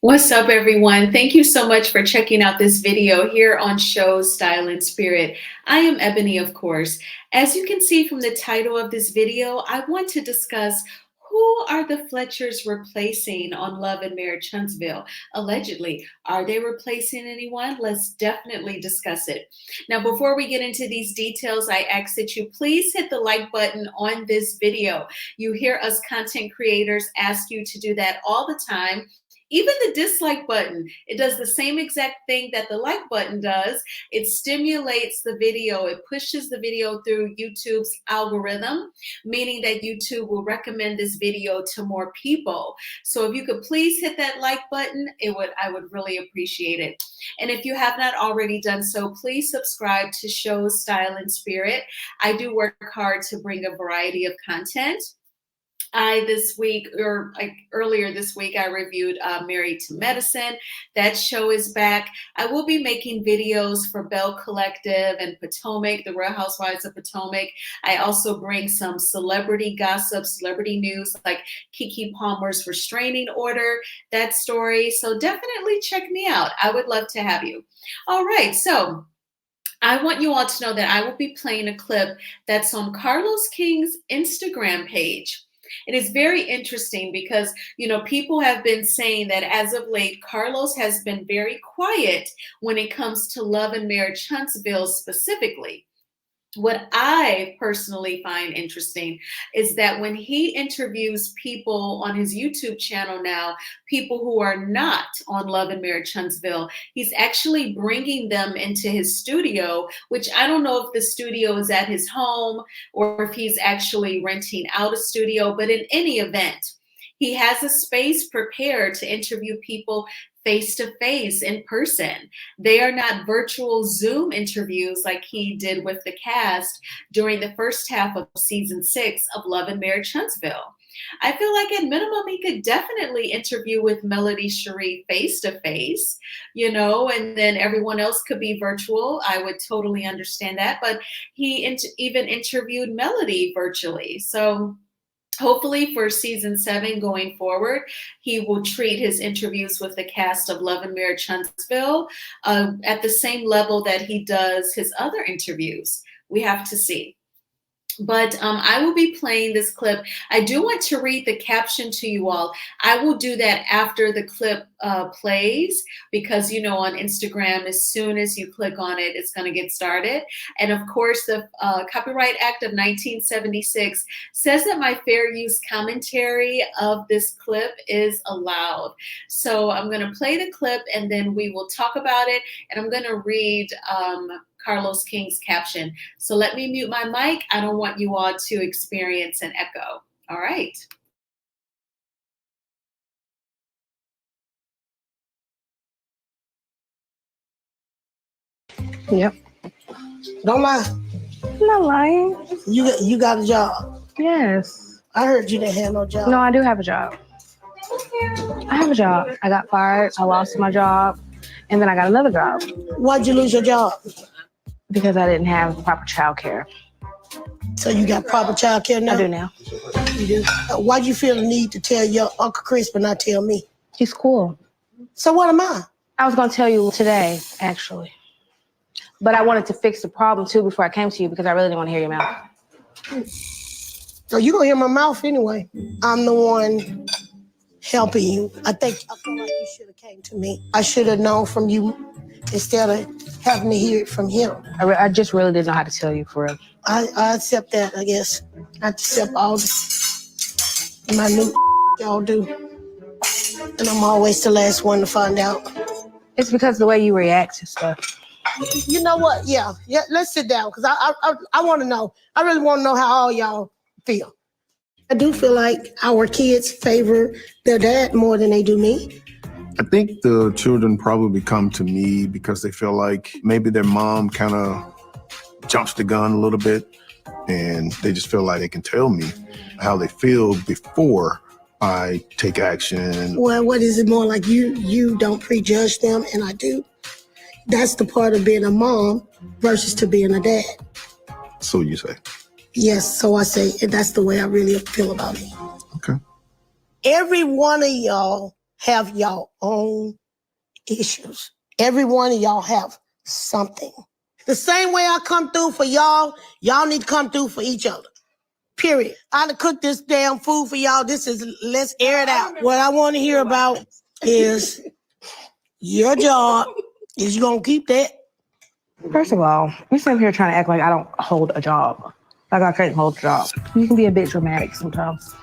What's up, everyone? Thank you so much for checking out this video here on Show Style and Spirit. I am Ebony, of course. As you can see from the title of this video, I want to discuss who are the Fletchers replacing on Love and Marriage Huntsville? Allegedly, are they replacing anyone? Let's definitely discuss it. Now, before we get into these details, I ask that you please hit the like button on this video. You hear us content creators ask you to do that all the time. Even the dislike button, it does the same exact thing that the like button does. It stimulates the video. It pushes the video through YouTube's algorithm, meaning that YouTube will recommend this video to more people. So if you could please hit that like button, I would really appreciate it. And if you have not already done so, please subscribe to Show Style and Spirit. I do work hard to bring a variety of content. Earlier this week, I reviewed Married to Medicine. That show is back. I will be making videos for Bell Collective and Potomac, the Real Housewives of Potomac. I also bring some celebrity gossip, celebrity news, like Keke Palmer's restraining order, that story. So definitely check me out. I would love to have you. All right, so I want you all to know that I will be playing a clip that's on Carlos King's Instagram page. It is very interesting because, people have been saying that as of late, Carlos has been very quiet when it comes to Love and Marriage Huntsville specifically. What I personally find interesting is that when he interviews people on his YouTube channel now, people who are not on Love and Marriage Huntsville, he's actually bringing them into his studio, which I don't know if the studio is at his home or if he's actually renting out a studio, but in any event, he has a space prepared to interview people face to face, in person. They are not virtual Zoom interviews like he did with the cast during the first half of season 6 of Love and Marriage Huntsville. I feel like at minimum, he could definitely interview with Melody Cherie face to face, and then everyone else could be virtual. I would totally understand that. But he even interviewed Melody virtually. So hopefully for season 7 going forward, he will treat his interviews with the cast of Love and Marriage Huntsville at the same level that he does his other interviews. We have to see. But I will be playing this clip. I do want to read the caption to you all. I will do that after the clip plays because, on Instagram, as soon as you click on it, it's going to get started. And of course, the Copyright Act of 1976 says that my fair use commentary of this clip is allowed. So I'm going to play the clip and then we will talk about it. And I'm going to read Carlos King's caption. So let me mute my mic. I don't want you all to experience an echo. All right. Yep. Don't lie. I'm not lying. You got a job. Yes. I heard you didn't have no job. No, I do have a job. I have a job. I got fired. I lost my job. And then I got another job. Why'd you lose your job? Because I didn't have proper child care. So you got proper child care now? I do now. You do? Why'd you feel the need to tell your Uncle Chris but not tell me? He's cool. So what am I? I was going to tell you today, actually. But I wanted to fix the problem, too, before I came to you because I really didn't want to hear your mouth. So you gonna hear my mouth anyway. I'm the one helping you. I feel like you should have came to me. I should have known from you instead of having to hear it from him. I just really didn't know how to tell you, for real. I accept that, I guess. I accept all the minute y'all do. And I'm always the last one to find out. It's because the way you react to stuff. You know what? Yeah. Let's sit down because I want to know. I really want to know how all y'all feel. I do feel like our kids favor their dad more than they do me. I think the children probably come to me because they feel like maybe their mom kind of jumps the gun a little bit and they just feel like they can tell me how they feel before I take action. Well, what is it more like you don't prejudge them and I do? That's the part of being a mom versus to being a dad. So you say? Yes, so I say, and that's the way I really feel about it. Okay. Every one of y'all have y'all own issues. Every one of y'all have something. The same way I come through for y'all, y'all need to come through for each other. Period. I done cooked this damn food for y'all. Let's air it out. What I want to hear about is your job. Is you gonna keep that? First of all, you sit here trying to act like I don't hold a job. Like I can't hold a job. You can be a bit dramatic sometimes.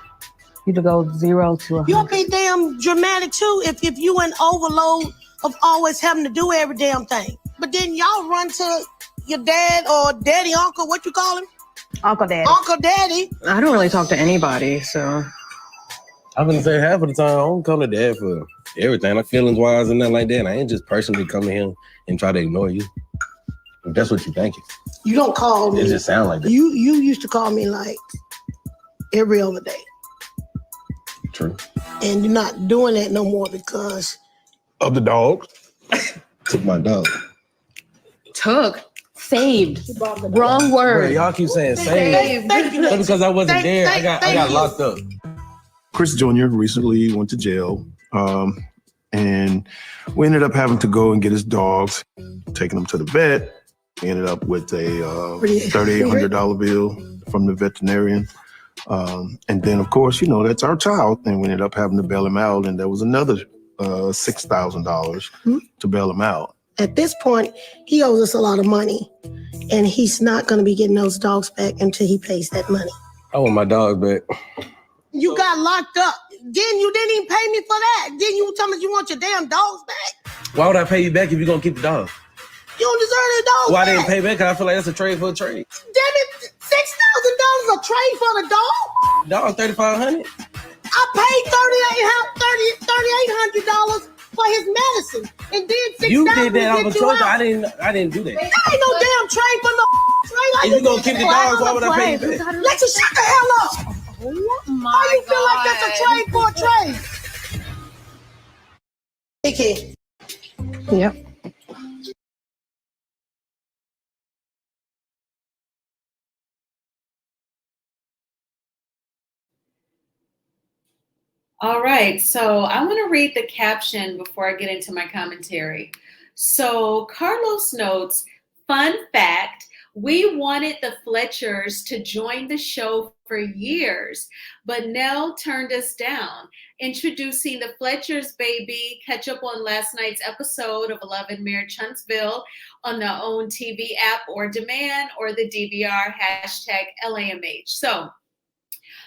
You to go 0 to 100. You'll be damn dramatic too if you in overload of always having to do every damn thing. But then y'all run to your dad or daddy, uncle, what you call him? Uncle Daddy. Uncle Daddy. I don't really talk to anybody, so. I'm gonna say half of the time I don't come to dad for everything, like feelings wise and nothing like that. I ain't just personally come to him and try to ignore you. If that's what you think. You don't call me. It just sound like that. You used to call me like every other day. True. And you're not doing that no more because of the dog. Took my dog. Took. Saved. Wrong word. Wait, y'all keep saying saved. Thank you. But because I wasn't there, I got locked up. Chris Jr. recently went to jail, and we ended up having to go and get his dogs, taking them to the vet. We ended up with a $3,800 bill from the veterinarian. And then, of course, you know, that's our child. And we ended up having to bail him out. And there was another $6,000 to bail him out. At this point, he owes us a lot of money. And he's not going to be getting those dogs back until he pays that money. I want my dogs back. You got locked up. Then you didn't even pay me for that. Then you tell me you want your damn dogs back. Why would I pay you back if you're going to keep the dogs? You don't deserve the dogs Well, I back. didn't pay back because I feel like that's a trade for a trade. Damn it, $6,000 a trade for the dog? Dog, $3,500. I paid $3,800 for his medicine, and then $6,000. You did that off a choice. I didn't do that. That ain't no damn trade for no trade. If you gonna keep the dogs, why would I pay you back? Lexi, shut the hell up. Oh my Why you feel like that's a trade for a trade? Vicky. Yep. All right, so I want to read the caption before I get into my commentary. So Carlos notes, fun fact, we wanted the Fletchers to join the show for years, but Nell turned us down. Introducing the Fletchers, baby. Catch up on last night's episode of 11 Mayor Chuntsville on the OWN TV app or demand or the DVR #LAMH. So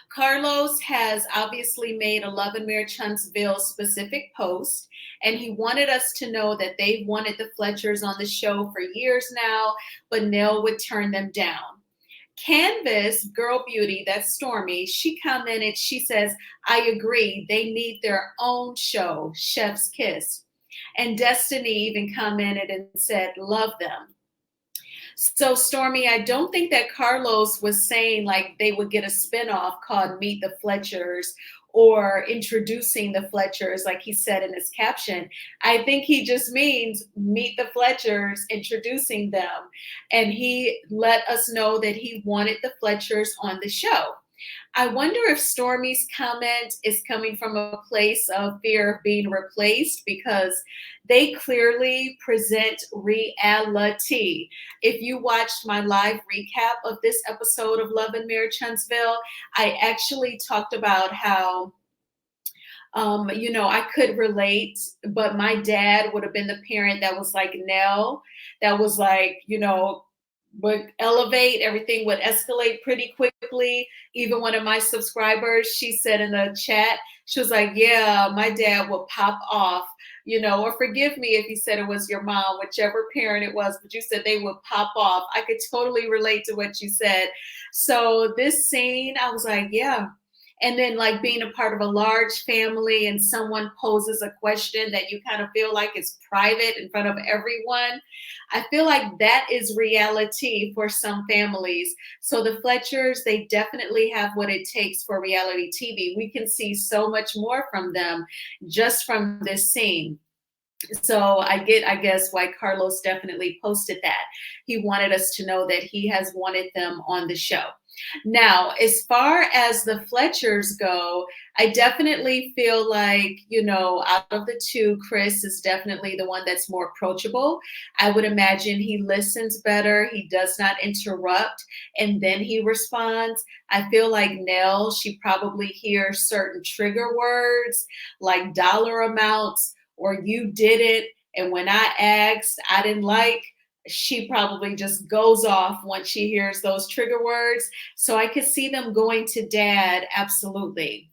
Carlos has obviously made a Love and Mayor Chuntsville specific post, and he wanted us to know that they wanted the Fletchers on the show for years now, but Nell would turn them down. Canvas Girl Beauty, that's Stormy, she commented, she says, I agree, they need their own show, Chef's Kiss. And Destiny even commented and said, love them. So Stormy, I don't think that Carlos was saying like they would get a spinoff called Meet the Fletchers or introducing the Fletchers, like he said in his caption. I think he just means Meet the Fletchers, introducing them. And he let us know that he wanted the Fletchers on the show. I wonder if Stormy's comment is coming from a place of fear of being replaced, because they clearly present reality. If you watched my live recap of this episode of Love and Mayor Chuntsville, I actually talked about how you know, I could relate, but my dad would have been the parent that was like Nell, that was like, you know, would elevate, everything would escalate pretty quickly. Even one of my subscribers, she said in the chat, she was like, yeah, my dad will pop off, you know, or forgive me if you said it was your mom, whichever parent it was, but you said they would pop off. I could totally relate to what you said. So this scene, I was like, yeah. And then like being a part of a large family and someone poses a question that you kind of feel like is private in front of everyone. I feel like that is reality for some families. So the Fletchers, they definitely have what it takes for reality TV. We can see so much more from them just from this scene. So I guess why Carlos definitely posted that. He wanted us to know that he has wanted them on the show. Now, as far as the Fletchers go, I definitely feel like, you know, out of the two, Chris is definitely the one that's more approachable. I would imagine he listens better, he does not interrupt, and then he responds. I feel like Nell, she probably hears certain trigger words like dollar amounts or you did it. And when I asked, I didn't like, she probably just goes off once she hears those trigger words. So I could see them going to dad, absolutely.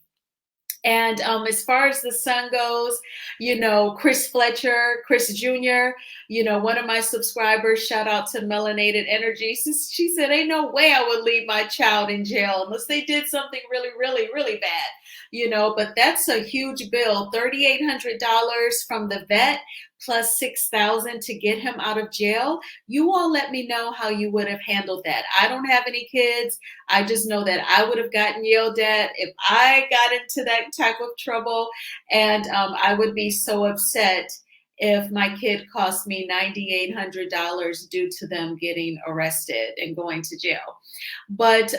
And as far as the son goes, you know, Chris Fletcher, Chris Jr., you know, one of my subscribers, shout out to Melanated Energy, she said, ain't no way I would leave my child in jail unless they did something really, really, really bad. You know, but that's a huge bill, $3,800 from the vet plus $6,000 to get him out of jail. You all let me know how you would have handled that. I don't have any kids. I just know that I would have gotten yelled at if I got into that type of trouble. And I would be so upset if my kid cost me $9,800 due to them getting arrested and going to jail. But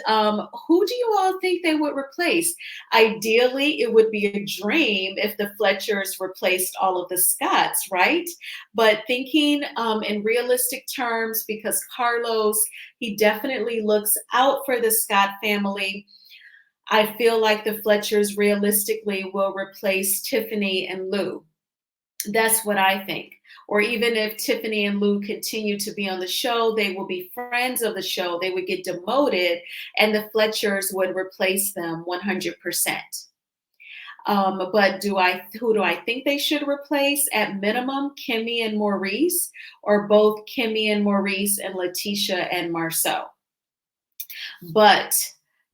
who do you all think they would replace? Ideally, it would be a dream if the Fletchers replaced all of the Scotts, right? But thinking in realistic terms, because Carlos, he definitely looks out for the Scott family. I feel like the Fletchers realistically will replace Tiffany and Lou. That's what I think. Or even if Tiffany and Lou continue to be on the show, they will be friends of the show. They would get demoted and the Fletchers would replace them 100%. But who do I think they should replace? At minimum, Kimmy and Maurice, or both Kimmy and Maurice and Letitia and Marceau. But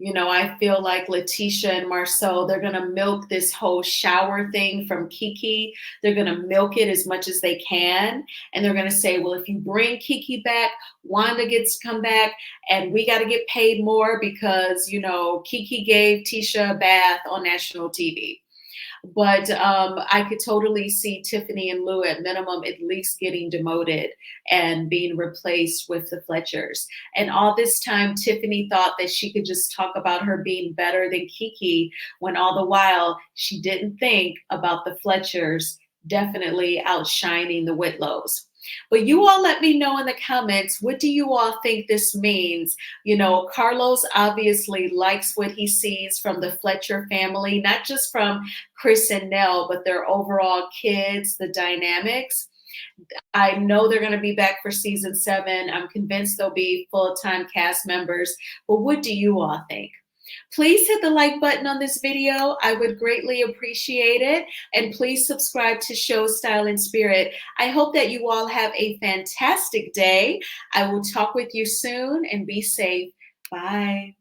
you know, I feel like Letitia and Marceau, they're going to milk this whole shower thing from Kiki. They're going to milk it as much as they can. And they're going to say, well, if you bring Kiki back, Wanda gets to come back and we got to get paid more because, you know, Kiki gave Tisha a bath on national TV. But I could totally see Tiffany and Lou at minimum at least getting demoted and being replaced with the Fletchers. And all this time, Tiffany thought that she could just talk about her being better than Kiki, when all the while she didn't think about the Fletchers definitely outshining the Whitlows. But you all let me know in the comments, what do you all think this means? You know, Carlos obviously likes what he sees from the Fletcher family, not just from Chris and Nell, but their overall kids, the dynamics. I know they're going to be back for season 7. I'm convinced they'll be full-time cast members. But what do you all think? Please hit the like button on this video. I would greatly appreciate it. And please subscribe to Show Style and Spirit. I hope that you all have a fantastic day. I will talk with you soon and be safe. Bye.